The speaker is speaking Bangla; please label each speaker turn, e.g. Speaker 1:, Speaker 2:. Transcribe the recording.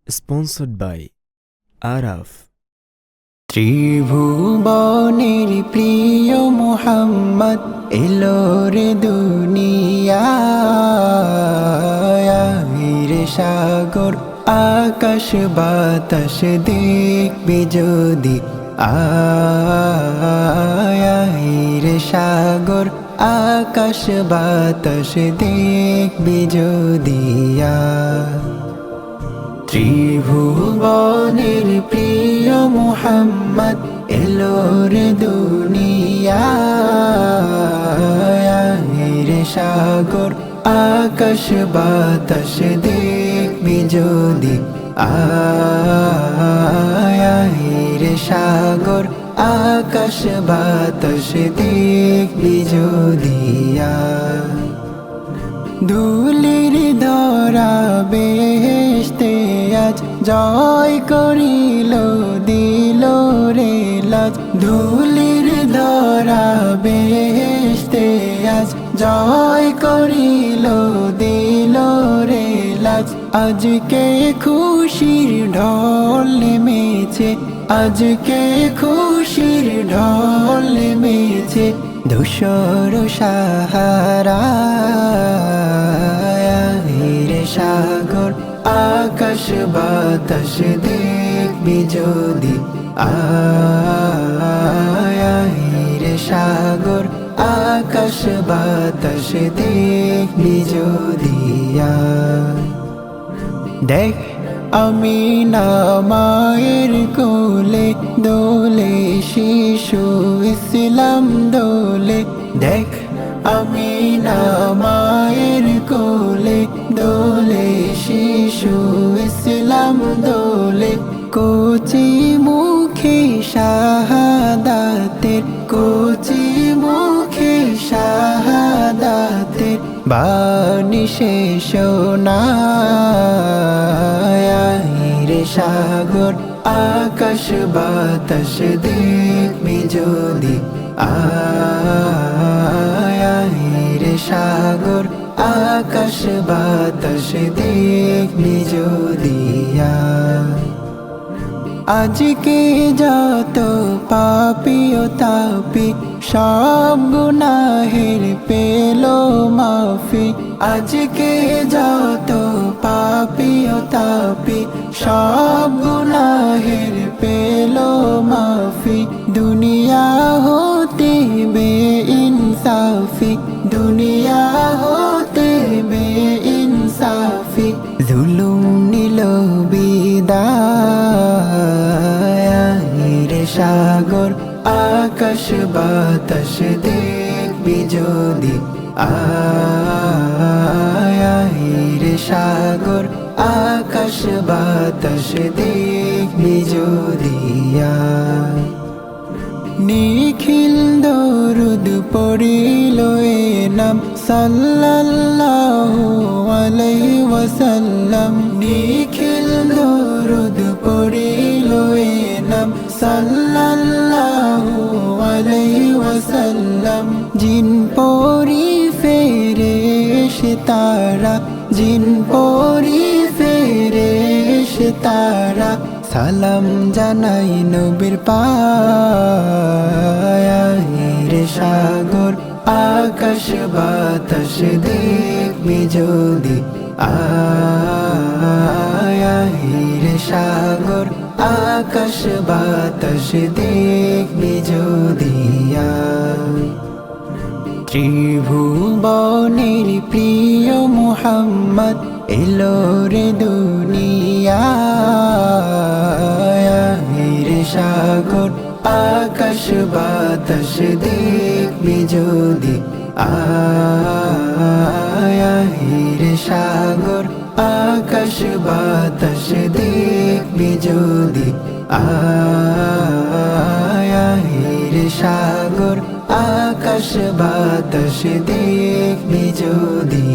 Speaker 1: sponsored by Araf.
Speaker 2: ত্রিভুবনের প্রিয় মুহাম্মদ এলো রে দুনিয়ায় রে সাগর আকাশ বাতাস দেখবি যদি আয় রে সাগর আকাশ বাতাস দেখবি যদি ত্রিভুবনের প্রিয় মুহাম্মদ এলো রে দুনিয়ায় রে সাগর আকাশ বাতাস দেখবি যদি আয় রে সাগর আকাশ বাতাস দেখবি যদি ধুলির ধরা বেহেশতে আজ জয় করিল দিল রে লাজ ধুলির ধরা বেহেশতে আজ জয় করিল দিল রে লাজ আজকে খুশির ঢল নেমেছে আজকে খুশির ঢল নেমেছে ধূসর সাহারা রে সাগর আকাশ বাতাস দেখবি যদি আয় রে সাগর আকাশ বাতাস দেখবি যদি দেখ আমি না মায়ের কোলে দোলে শিশু ইসলাম দোলে দেখ আমি না মায়ের কোলে দোলে শিশু ইসলাম দোলে কোচি মুখে শাহাদাতের কোচি মুখে শাহাদাতের বাণী শেষ রে সাগর আকাশ বাতাস দেখবি যদি আয় রে সাগর আকাশ বাতাস দেখবি যদি আজকে যত পাপী ও তাপী সব গুনাহের পেল মাফি আজকে যত পাপী ও তাপী সব গুনাহের পেল মাফি দুনিয়া হতে বেইনসাফি দুনিয়া হতে বেইনসাফি জুলুম নিল বিদায় রে সাগর আকাশ বাতাস দেখবি যদি আয় রে সাগর আকাশ বাতাস দেখবি যদি নিখিল দরুদ পড়িল এ নাম সাল্লাল্লাহু আলাইহি ওয়াসাল্লাম নিখিল দরুদ পড়িল এ নাম সাল্লাল্লাহু আলাইহি ওয়াসাল্লাম জিন পরি ফেরেশতারা জিন পরি ফেরেশতারা সালাম জানাই নবীর পায়ে রে সাগর আকাশ বাতাস দেখবি যদি আয় রে সাগর আকাশ বাতাস দেখবি যদি ত্রিভুবনের প্রিয় মুহাম্মদ এলো রে দুনিয়ায় রে সাগর আকাশ বাতাস দেখবি যদি আয় রে সাগর আকাশ বাতাস দেখবি যদি আয় রে সাগর আকাশ বাতাস দেখবি যদি